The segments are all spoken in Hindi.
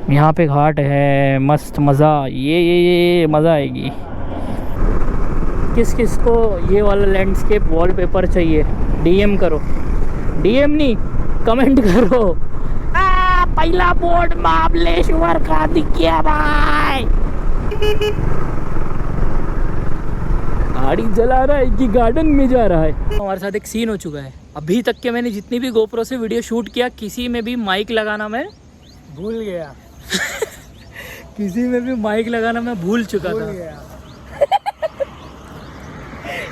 यहाँ पे घाट है, मस्त मज़ा, ये मज़ा आएगी। किस किस को ये वाला लैंडस्केप वॉलपेपर चाहिए डीएम करो, डीएम नहीं कमेंट करो। पहला बोर्ड महाबलेश्वर का दिख गया भाई। गाड़ी जला रहा है कि गार्डन में जा रहा है। हमारे साथ एक सीन हो चुका है। अभी तक के मैंने जितनी भी गोप्रो से वीडियो शूट किया, किसी में भी माइक लगाना मैं भूल गया। किसी में भी माइक लगाना मैं भूल चुका था।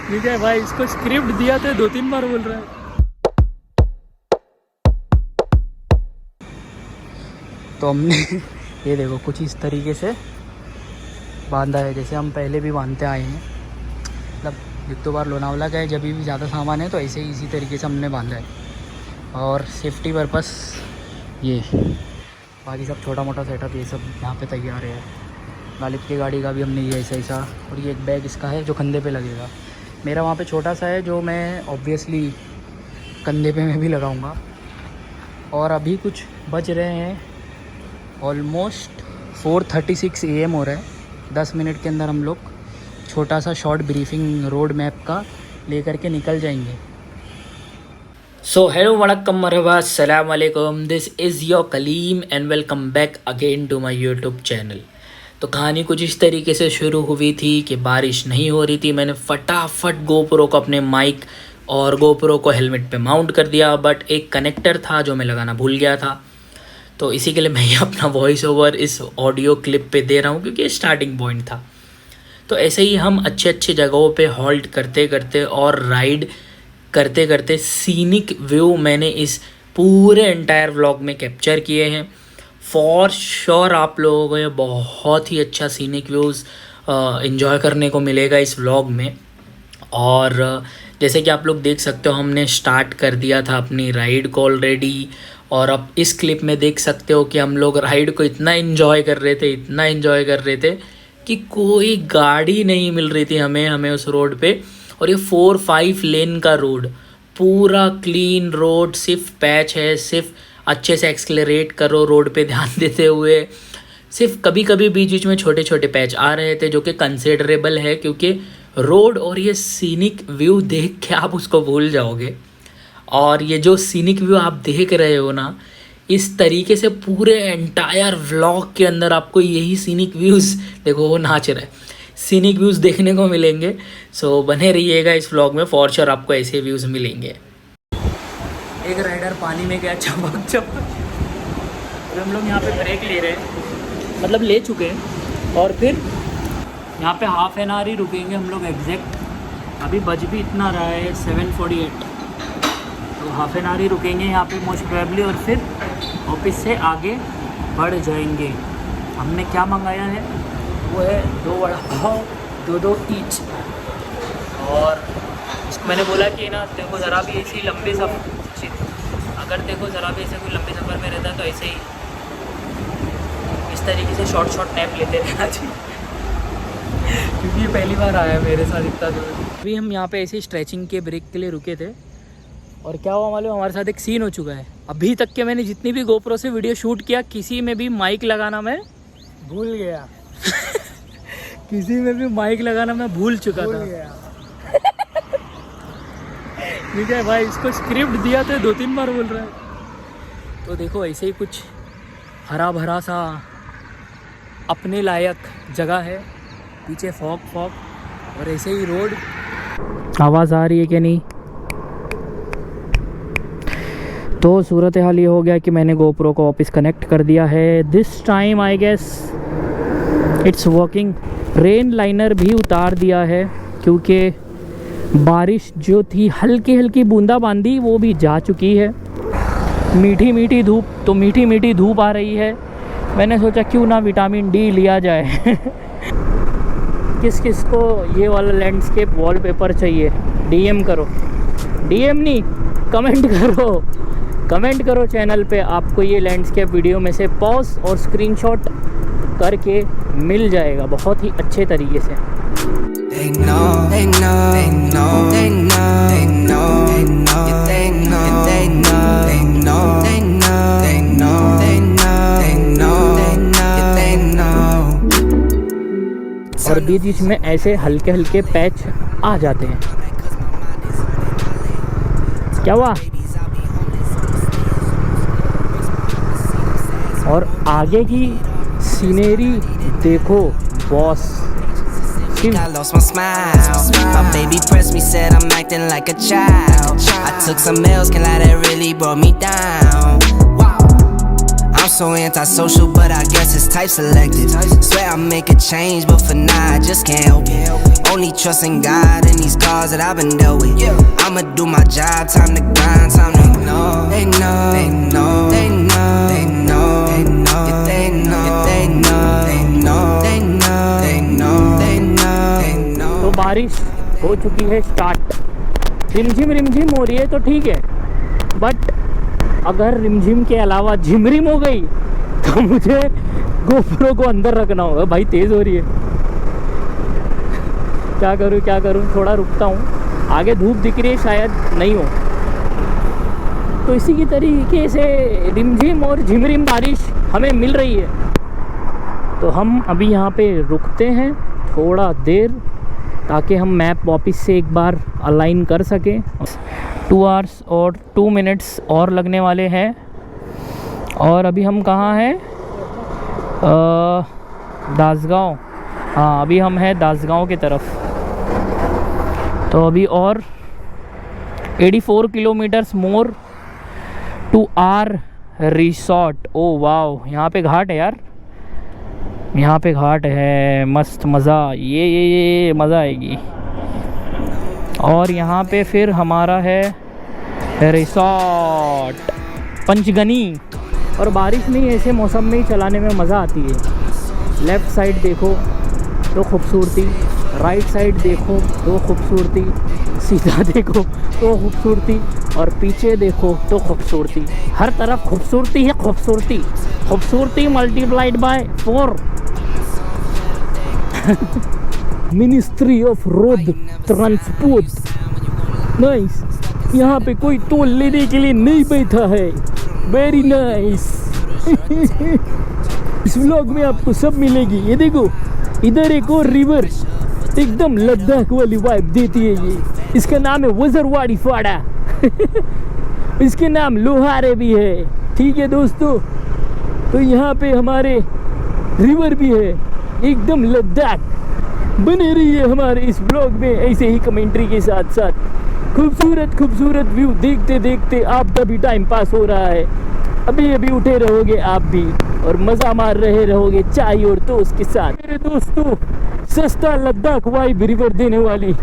ठीक है भाई, इसको स्क्रिप्ट दिया तो 2-3 बार बोल रहा है। तो हमने ये देखो कुछ इस तरीके से बांधा है, जैसे हम पहले भी बांधते आए हैं। मतलब 1-2 बार लोनावला गए, जब भी ज़्यादा सामान है तो ऐसे ही इसी तरीके से हमने बांधा है। और सेफ्टी पर्पस ये बाकी सब छोटा मोटा सेटअप ये सब यहाँ पे तैयार है। गालिब की गाड़ी का भी हमने ये ऐसा और ये एक बैग इसका है जो कंधे पे लगेगा। मेरा वहाँ पे छोटा सा है जो मैं ऑब्वियसली कंधे पे मैं भी लगाऊंगा। और अभी कुछ बज रहे हैं ऑलमोस्ट 4:36 AM हो रहा है। 10 मिनट के अंदर हम लोग छोटा सा शॉर्ट ब्रीफिंग रोड मैप का लेकर के निकल जाएंगे। सो हेलो वणक्कम मरहबा अस्सलाम वालेकुम, this is your Kaleem and welcome back again to my YouTube channel. तो कहानी कुछ इस तरीके से शुरू हुई थी कि बारिश नहीं हो रही थी। मैंने फटाफट गोप्रो को अपने माइक और गोप्रो को हेलमेट पे माउंट कर दिया, बट एक कनेक्टर था जो मैं लगाना भूल गया था। तो इसी के लिए मैं ये अपना वॉइस ओवर इस ऑडियो क्लिप पे दे रहा हूँ क्योंकि ये स्टार्टिंग पॉइंट था। तो ऐसे ही हम अच्छे जगहों पे हॉल्ट करते करते और राइड करते करते सीनिक व्यू मैंने इस पूरे एंटायर व्लॉग में कैप्चर किए हैं। फॉर श्योर आप लोगों को ये बहुत ही अच्छा सीनिक व्यूज़ इन्जॉय करने को मिलेगा इस व्लॉग में। और जैसे कि आप लोग देख सकते हो, हमने स्टार्ट कर दिया था अपनी राइड को ऑलरेडी। और अब इस क्लिप में देख सकते हो कि हम लोग राइड को इतना इन्जॉय कर रहे थे कि कोई गाड़ी नहीं मिल रही थी हमें उस रोड पे। और ये 4-5 लेन का रोड, पूरा क्लीन रोड, सिर्फ पैच है, सिर्फ अच्छे से एक्सलेरेट करो रोड पे ध्यान देते हुए। सिर्फ कभी कभी बीच बीच में छोटे छोटे पैच आ रहे थे जो कि कंसिडरेबल है, क्योंकि रोड और ये सीनिक व्यू देख के आप उसको भूल जाओगे। और ये जो सीनिक व्यू आप देख रहे हो ना, इस तरीके से पूरे एंटायर व्लॉग के अंदर आपको यही सीनिक व्यूज़, देखो वो नाच रहा है, सीनिक व्यूज़ देखने को मिलेंगे। सो बने रहिएगा इस व्लॉग में, फॉर श्योर आपको ऐसे व्यूज़ मिलेंगे। एक राइडर पानी में गया चपक। और हम लोग यहाँ पे ब्रेक ले रहे हैं, मतलब ले चुके हैं। और फिर यहाँ पे हाफ एन आवर ही रुकेंगे हम लोग एग्जैक्ट। अभी बज भी इतना रहा है 7:48, तो हाफ एन आवर ही रुकेंगे यहाँ पे मोस्ट प्रोबेबली। और फिर ऑफिस से आगे बढ़ जाएंगे। हमने क्या मंगाया है वो है 2 वड़ा पाव, 2 ईच। और मैंने बोला कि ना तेरे को ज़रा भी ऐसी लंबे सफ़र, अगर देखो ज़रा भी ऐसे कोई लंबे सफ़र में रहता है तो ऐसे ही इस तरीके से शॉर्ट नैप लेते रहना चाहिए क्योंकि ये पहली बार आया मेरे साथ इतना दूर। अभी हम यहाँ पे ऐसे स्ट्रेचिंग के ब्रेक के लिए रुके थे और क्या हुआ मालूम, हमारे साथ एक सीन हो चुका है। अभी तक के मैंने जितनी भी गोप्रो से वीडियो शूट किया, किसी में भी माइक लगाना मैं भूल गया। किसी में भी माइक लगाना मैं भूल चुका था। ठीक है भाई, इसको स्क्रिप्ट दिया तो 2-3 बार बोल रहा है। तो देखो ऐसे ही कुछ हरा भरा सा अपने लायक जगह है, पीछे फॉग और ऐसे ही रोड। आवाज़ आ रही है कि नहीं? तो सूरत हाल ये हो गया कि मैंने गोप्रो को वापस कनेक्ट कर दिया है। This time I guess it's working. Rain liner भी उतार दिया है क्योंकि बारिश जो थी हल्की बूंदाबांदी वो भी जा चुकी है। मीठी धूप आ रही है। मैंने सोचा क्यों ना विटामिन डी लिया जाए। किस किस को ये वाला लैंडस्केप वॉलपेपर चाहिए डीएम करो, डीएम नहीं कमेंट करो चैनल पे। आपको ये लैंडस्केप वीडियो में से पॉज और स्क्रीनशॉट करके मिल जाएगा बहुत ही अच्छे तरीके से। और बीच में ऐसे हल्के हल्के पैच आ जाते हैं। क्या हुआ? और आगे की सीनरी देखो boss. I lost my smile. My baby pressed me, said I'm acting like a child. I took some L's, can lie, that really brought me down. I'm so antisocial, but I guess it's type selective. Swear I'll make a change, but for now I just can't help it. Only trusting God and these scars that I've been dealt with. I'ma do my job, time to grind, time to ignore. They know, they know, they know, they know, they know, they know, they know, they know, they know, they know, they know, they know. तो बारिश हो चुकी है स्टार्ट। रिमझिम हो रही है तो ठीक है, बट अगर रिमझिम के अलावा झिमरिम हो गई तो मुझे गोप्रो को अंदर रखना होगा। भाई तेज़ हो रही है, क्या करूँ? थोड़ा रुकता हूँ। आगे धूप दिख रही है, शायद नहीं हो। तो इसी की तरीके से रिमझिम और झिमरिम बारिश हमें मिल रही है। तो हम अभी यहाँ पे रुकते हैं थोड़ा देर, ताकि हम मैप वापस से एक बार अलाइन कर सकें। 2 आवर्स और 2 मिनट्स और लगने वाले हैं। और अभी हम कहाँ हैं? दासगांव। हाँ, अभी हम हैं दासगांव की तरफ। तो अभी और 84 kilometres more to our resort. ओ वाह, यहाँ पे घाट है यार, यहाँ पे घाट है, मस्त मज़ा। ये मज़ा आएगी। और यहाँ पे फिर हमारा है रिसॉर्ट पंचगनी। और बारिश में ऐसे मौसम में ही चलाने में मज़ा आती है। लेफ़्ट साइड देखो तो खूबसूरती, राइट साइड देखो तो खूबसूरती, सीधा देखो तो खूबसूरती, और पीछे देखो तो खूबसूरती। हर तरफ खूबसूरती है, खूबसूरती multiplied by 4। Ministry of road transport. Nice. यहाँ पे कोई टोल लेने के लिए नहीं बैठा है। Very nice. इस व्लॉग में आपको सब मिलेगी। ये देखो, इधर एक और रिवर, एकदम लद्दाख वाली वाइब देती है ये। इसका नाम है वजरवाड़ी फाड़ा। इसके नाम लोहारे भी है। ठीक है दोस्तों, तो यहाँ पे हमारे रिवर भी है, एकदम लद्दाख। बने रहिए हमारे इस ब्लॉग में ऐसे ही कमेंट्री के साथ साथ। खूबसूरत व्यू देखते देखते आपका भी टाइम पास हो रहा है। अभी उठे रहोगे आप भी, और मज़ा मार रहे रहोगे चाय और टोस्ट के साथ। मेरे दोस्तों, सस्ता लद्दाख वाइब रिवर देने वाली।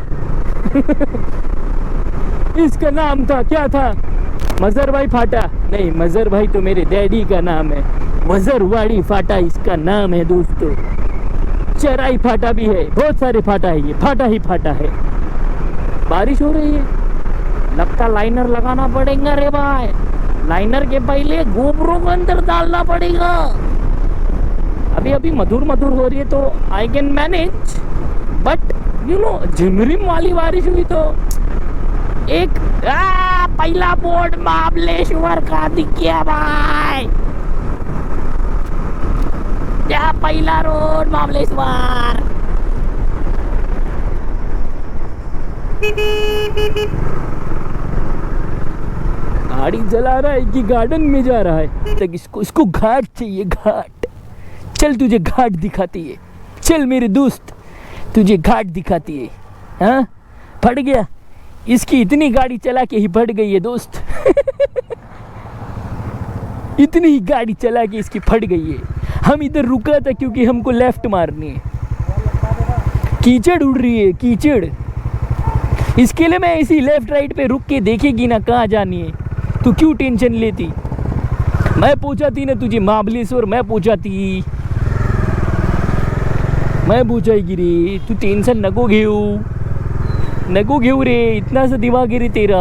इसका नाम था, क्या था? मज़र भाई फाटा? नहीं, मज़र भाई तो मेरे डैडी का नाम है। वजरवाड़ी फाटा इसका नाम है दोस्तों। चराई फाटा भी है, बहुत सारे फाटा है, ये फाटा ही फाटा है। बारिश हो रही है, लगता लाइनर लगाना पड़ेगा रे भाई। लाइनर के पहले गोप्रो को अंदर डालना पड़ेगा। अभी मधुर हो रही है तो I can manage, but you know झिमरिम वाली बारिश हुई तो एक पहला बोर्ड महाबलेश्वर का दिख गया भाई। क्या पहला रोड महाबलेश्वर। गाड़ी चला रहा है कि गार्डन में जा रहा है? तक इसको घाट चाहिए, घाट। चल तुझे घाट दिखाती है, चल मेरे दोस्त तुझे घाट दिखाती है। हाँ, फट गया। इसकी इतनी गाड़ी चला के ही फट गई है दोस्त। इतनी ही गाड़ी चला के इसकी फट गई है। हम इधर रुका था क्योंकि हमको लेफ्ट मारनी है। कीचड़ उड़ रही है, कीचड़। इसके लिए मैं ऐसी लेफ्ट राइट पे रुक के देखेगी ना कहाँ जानी है। तू क्यों टेंशन लेती? मैं पूछाती ना तुझे महाबलेश्वर, मैं पूछाती, मैं पूछाएगी रे। तू टेंशन नको घेऊ रे। इतना सा दिमाग है रे तेरा,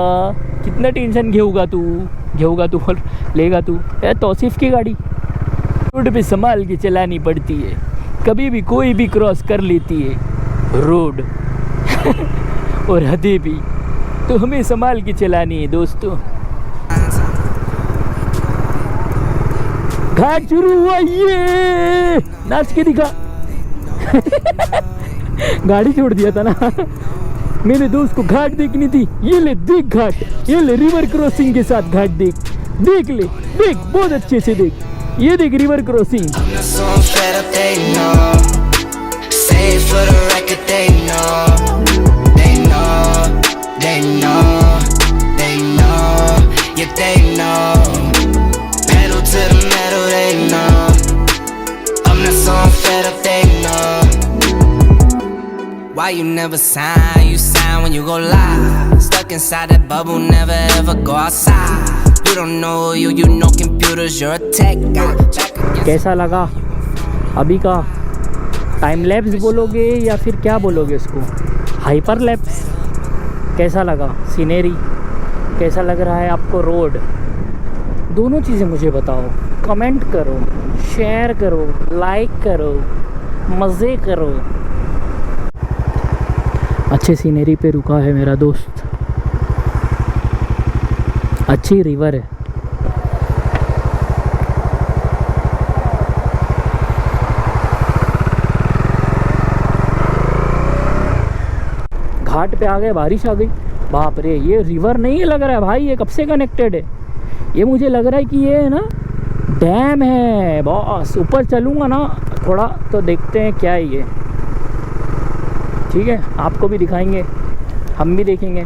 कितना टेंशन घेऊगा तू और लेगा तू। तौसीफ की गाड़ी रोड पे संभाल के चलानी पड़ती है, कभी भी कोई भी क्रॉस कर लेती है रोड। और हदें भी, तो हमें संभाल के चलानी है दोस्तों। घाट शुरू हुआ, ये नाच के दिखा। गाड़ी छोड़ दिया था ना। मेरे दोस्त को घाट देखनी थी, ये ले देख घाट, ये ले रिवर क्रॉसिंग के साथ घाट देख, देख ले, देख बहुत अच्छे से देख, ये देख river crossing. Why you never sign? You sign when you go live. Stuck inside that bubble, never ever go outside. You don't know you know computers, you're a tech guy. कैसा लगा अभी का टाइम लैप्स बोलोगे या फिर क्या बोलोगे उसको, हाइपर लैप्स? कैसा लगा सीनरी, कैसा लग रहा है आपको रोड? दोनों चीज़ें मुझे बताओ, कमेंट करो, शेयर करो, लाइक करो, मज़े करो। अच्छे सीनरी पे रुका है मेरा दोस्त, अच्छी रिवर है। घाट पे आ गए, बारिश आ गई, बाप रे, ये रिवर नहीं लग रहा है भाई, ये कब से कनेक्टेड है? ये मुझे लग रहा है कि ये है ना डैम है बॉस। ऊपर चलूँगा ना थोड़ा तो देखते हैं क्या है ये, ठीक है? आपको भी दिखाएंगे, हम भी देखेंगे।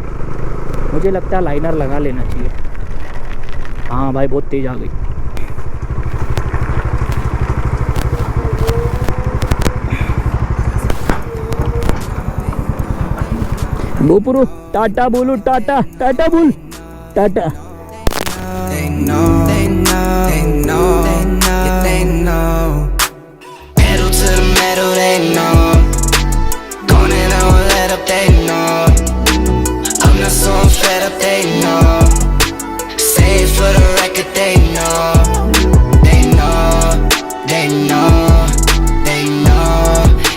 मुझे लगता है लाइनर लगा लेना चाहिए। हाँ भाई बहुत तेज़ आ गई। गोपुरो टाटा बोलो, टाटा टाटा बोल, Tata. They know, they know, they know, they know, they know. Pedal to the metal, they know. Gone and I won't let up, they know. I'm not so fed up, they know. Save for the record, they know. They know, they know, they know.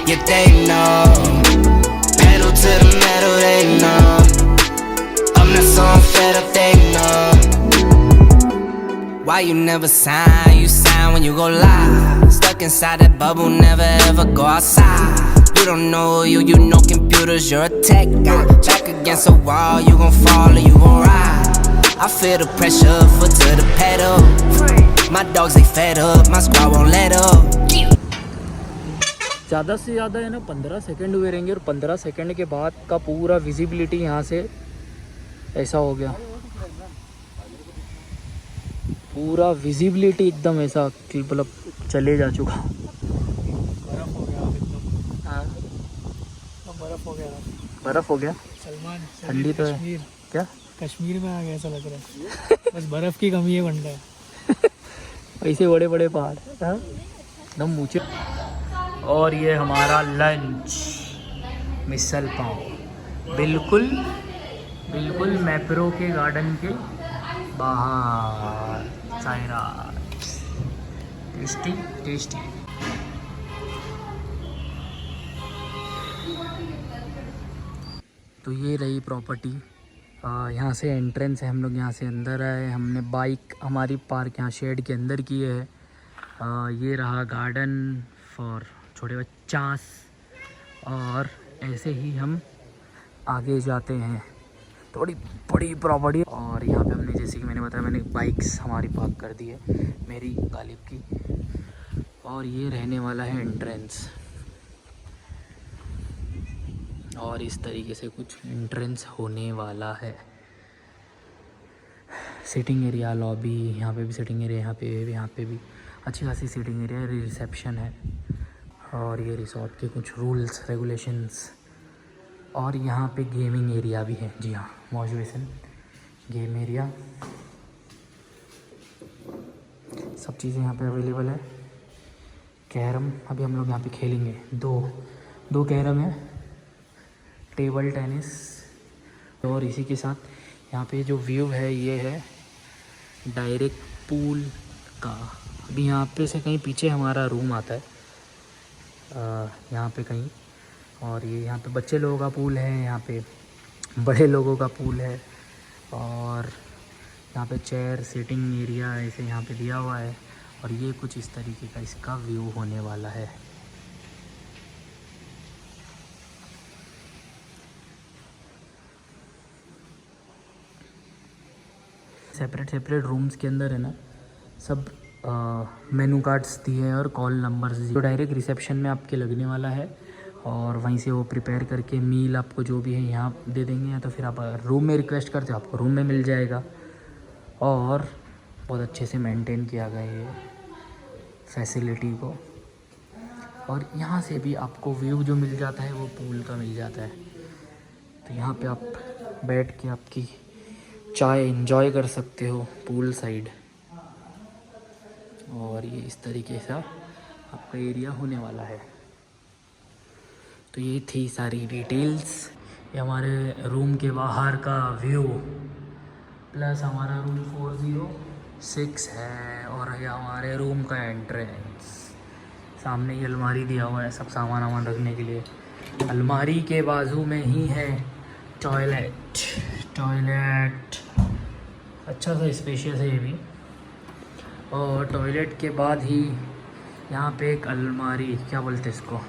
Yeah, they know. Pedal to the metal, they know. I'm not so fed up, they know. Why you never sign? You sign when you go live. Stuck inside that bubble, never ever go outside. You don't know you know computers, you're a tech guy. Back against a wall, you gon' fall or you gon' ride. I feel the pressure, foot to the pedal. My dogs they fed up, my squad won't let up. ज़्यादा से ज़्यादा है ना 15 सेकंड हुए रहेंगे, और 15 सेकंड के बाद का पूरा विजिबिलिटी यहाँ से ऐसा हो गया, पूरा विजिबिलिटी एकदम ऐसा कि मतलब चले जा चुका। बर्फ हो गया एकदम। हाँ बर्फ हो गया, बर्फ़ हो गया। सलमान ठंडी तो है कश्मीर, क्या? कश्मीर में आ गया ऐसा लग रहा है। बस बर्फ की कमी है बंदा। ऐसे बड़े बड़े पहाड़, हाँ एकदम ऊंचे। और ये हमारा लंच, मिसल पाव, बिल्कुल बिल्कुल मैप्रो के गार्डन के बाहर। Saira tasty tasty. तो ये रही प्रॉपर्टी, यहाँ से एंट्रेंस है। हम लोग यहाँ से अंदर आए, हमने बाइक हमारी पार्क यहाँ शेड के अंदर की है। ये रहा गार्डन फॉर छोटे बच्चास, और ऐसे ही हम आगे जाते हैं। थोड़ी बड़ी प्रॉपर्टी, और यहाँ पे हमने जैसे कि मैंने बताया, मैंने बाइक्स हमारी पार्क कर दी है, मेरी गालिब की। और ये रहने वाला है एंट्रेंस, और इस तरीके से कुछ एंट्रेंस होने वाला है। सिटिंग एरिया, लॉबी, यहाँ पे भी सिटिंग एरिया, यहाँ पे भी अच्छी खासी सिटिंग एरिया है। रिसेप्शन है, और ये रिसोर्ट के कुछ रूल्स रेगुलेशंस। और यहाँ पे गेमिंग एरिया भी है। जी हाँ, वॉश बेसिन, गेम एरिया, सब चीज़ें यहाँ पे अवेलेबल है। कैरम अभी हम लोग यहाँ पे खेलेंगे, दो कैरम है, टेबल टेनिस। और इसी के साथ यहाँ पे जो व्यू है ये है डायरेक्ट पूल का। अभी यहाँ पे से कहीं पीछे हमारा रूम आता है, यहाँ पे कहीं। और ये यहाँ पे बच्चे लोगों का पूल है, यहाँ पे बड़े लोगों का पूल है, और यहाँ पे चेयर सिटिंग एरिया ऐसे यहाँ पे दिया हुआ है। और ये कुछ इस तरीके का इसका व्यू होने वाला है। सेपरेट सेपरेट रूम्स के अंदर है ना सब मेनू कार्ड्स दिए हैं और कॉल नंबर्स दिए, तो डायरेक्ट रिसेप्शन में आपके लगने वाला है और वहीं से वो प्रिपेयर करके मील आपको जो भी है यहाँ दे देंगे, या तो फिर आप रूम में रिक्वेस्ट करते हो आपको रूम में मिल जाएगा। और बहुत अच्छे से मेंटेन किया गया है फैसिलिटी को। और यहाँ से भी आपको व्यू जो मिल जाता है वो पूल का मिल जाता है, तो यहाँ पे आप बैठ के आपकी चाय एंजॉय कर सकते हो पूल साइड। और ये इस तरीके से आपका एरिया होने वाला है। तो ये थी सारी डिटेल्स, ये हमारे रूम के बाहर का व्यू, प्लस हमारा रूम 406 है और ये हमारे रूम का एंट्रेंस। सामने ये अलमारी दिया हुआ है सब सामान वामान रखने के लिए। अलमारी के बाजू में ही है टॉयलेट अच्छा सा स्पेशियस है ये भी। और टॉयलेट के बाद ही यहाँ पे एक अलमारी, क्या बोलते हैं इसको,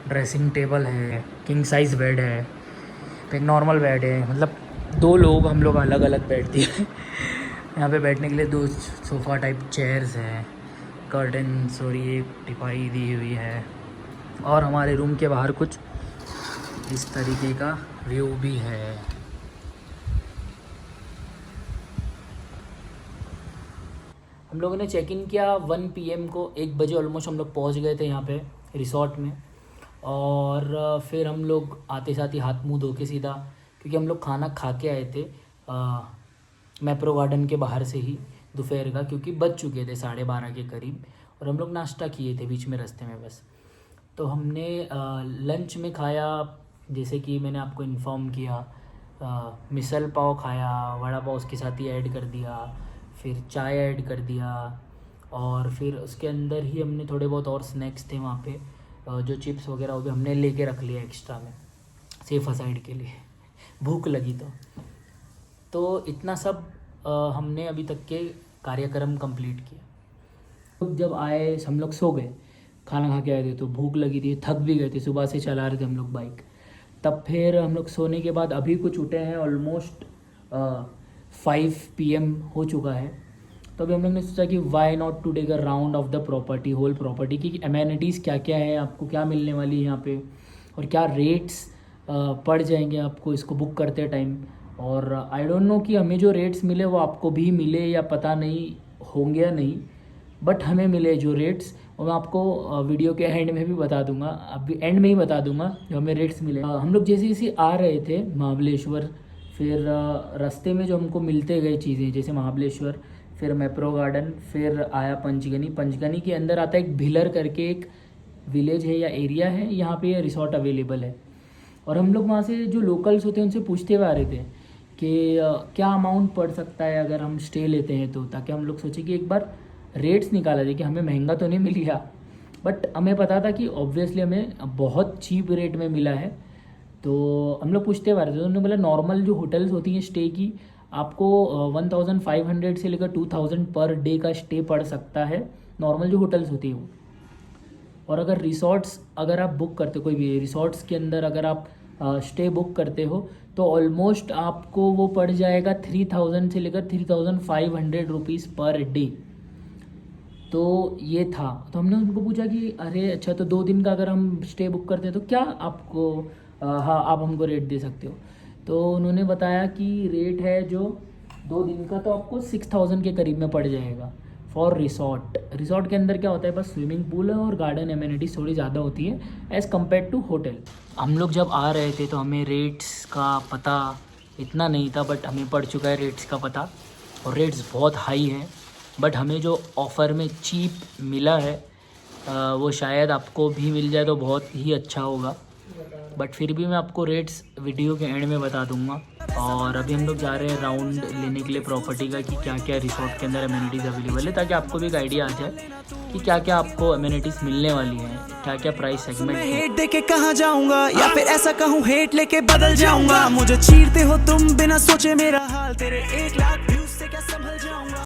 ड्रेसिंग टेबल है, किंग साइज़ बेड है, एक नॉर्मल बेड है, मतलब 2 लोग हम लोग अलग अलग बैठते हैं। यहाँ पे बैठने के लिए 2 सोफ़ा टाइप चेयर्स हैं, कर्टन्स और ये टिपाई दी हुई है। और हमारे रूम के बाहर कुछ इस तरीके का व्यू भी है। हम लोगों ने चेक इन किया 1 PM को, 1 बजे ऑलमोस्ट हम लोग पहुँच गए थे यहाँ पे रिसॉर्ट में। और फिर हम लोग आते साथ ही हाथ मुंह धो के सीधा, क्योंकि हम लोग खाना खा के आए थे मैप्रो गार्डन के बाहर से ही दोपहर का, क्योंकि बज चुके थे 12:30 के करीब, और हम लोग नाश्ता किए थे बीच में रास्ते में बस। तो हमने लंच में खाया, जैसे कि मैंने आपको इन्फॉर्म किया, मिसल पाव खाया, वड़ा पाव उसके साथ ही ऐड कर दिया, फिर चाय ऐड कर दिया, और फिर उसके अंदर ही हमने थोड़े बहुत और स्नैक्स थे वहाँ पे, जो चिप्स वगैरह वो भी हमने लेके रख लिया एक्स्ट्रा में सेफ साइड के लिए, भूख लगी तो इतना सब हमने अभी तक के कार्यक्रम कंप्लीट किया। जब आए हम लोग सो गए, खाना खा के आए थे तो भूख लगी थी, थक भी गए थे, सुबह से चला रहे थे हम लोग बाइक। तब फिर हम लोग सोने के बाद अभी कुछ उठे हैं, ऑलमोस्ट 5 PM हो चुका है। तो अभी हम लोग ने सोचा कि why not to take a round of the property, whole property की एमेनिटीज़ क्या क्या है, आपको क्या मिलने वाली है यहाँ पे, और क्या रेट्स पड़ जाएंगे आपको इसको बुक करते टाइम। और आई डोंट नो कि हमें जो रेट्स मिले वो आपको भी मिले या पता नहीं होंगे या नहीं, बट हमें मिले जो रेट्स, और मैं आपको वीडियो के एंड में भी बता दूंगा, अभी एंड में ही बता दूंगा जो हमें रेट्स मिले। हम लोग जैसे जैसे आ रहे थे महाबलेश्वर, फिर रास्ते में जो हमको मिलते गए चीज़ें, जैसे महाबलेश्वर, फिर मैप्रो गार्डन, फिर आया पंचगनी के अंदर आता है एक भिलर करके एक विलेज है या एरिया है, यहाँ पे ये रिसोर्ट अवेलेबल है। और हम लोग वहाँ से जो लोकल्स होते हैं उनसे पूछते हुए आ रहे थे कि क्या अमाउंट पड़ सकता है अगर हम स्टे लेते हैं, तो ताकि हम लोग सोचे कि एक बार रेट्स निकाला जाए कि हमें महंगा तो नहीं मिल गया, बट हमें पता था कि ऑब्वियसली हमें बहुत चीप रेट में मिला है। तो हम लोग पूछते हुए आ रहे थे, उन्होंने बोला नॉर्मल जो होटल्स होती हैं स्टे की, आपको 1500 से लेकर 2000 पर डे का स्टे पड़ सकता है, नॉर्मल जो होटल्स होती है वो। और अगर रिसॉर्ट्स अगर आप बुक करते, कोई भी रिसॉर्ट्स के अंदर अगर आप स्टे बुक करते हो, तो ऑलमोस्ट आपको वो पड़ जाएगा 3000 से लेकर 3500 रुपीज़ पर डे। तो ये था, तो हमने उनको पूछा कि अरे अच्छा, तो 2 दिन का अगर हम स्टे बुक करते हैं तो क्या आपको हाँ आप हमको रेट दे सकते हो। तो उन्होंने बताया कि रेट है जो 2 दिन का तो आपको 6000 के करीब में पड़ जाएगा फॉर रिसॉर्ट। रिसॉर्ट के अंदर क्या होता है, बस स्विमिंग पूल है और गार्डन एमिनिटीज थोड़ी ज़्यादा होती है एज़ कम्पेयर टू होटल। हम लोग जब आ रहे थे तो हमें रेट्स का पता इतना नहीं था, बट हमें पड़ चुका है रेट्स का पता, और रेट्स बहुत हाई हैं। बट हमें जो ऑफ़र में चीप मिला है वो शायद आपको भी मिल जाए तो बहुत ही अच्छा होगा, बट फिर भी मैं आपको रेट्स वीडियो के एंड में बता दूंगा। और अभी हम लोग जा रहे हैं राउंड लेने के लिए प्रॉपर्टी का कि क्या क्या रिसोर्ट के अंदर अमेनिटीज़ अवेलेबल है, ताकि आपको भी एक आइडिया आ जाए कि क्या क्या आपको अमेनिटीज़ मिलने वाली हैं, क्या क्या प्राइस सेगमेंट है। हेट देके कहाँ जाऊंगा, या फिर ऐसा कहूँ हेट लेके बदल जाऊंगा। मुझे चीरते हो तुम बिना सोचे मेरा हाल, तेरे 1 लाख व्यूज से क्या संभल जाऊंगा।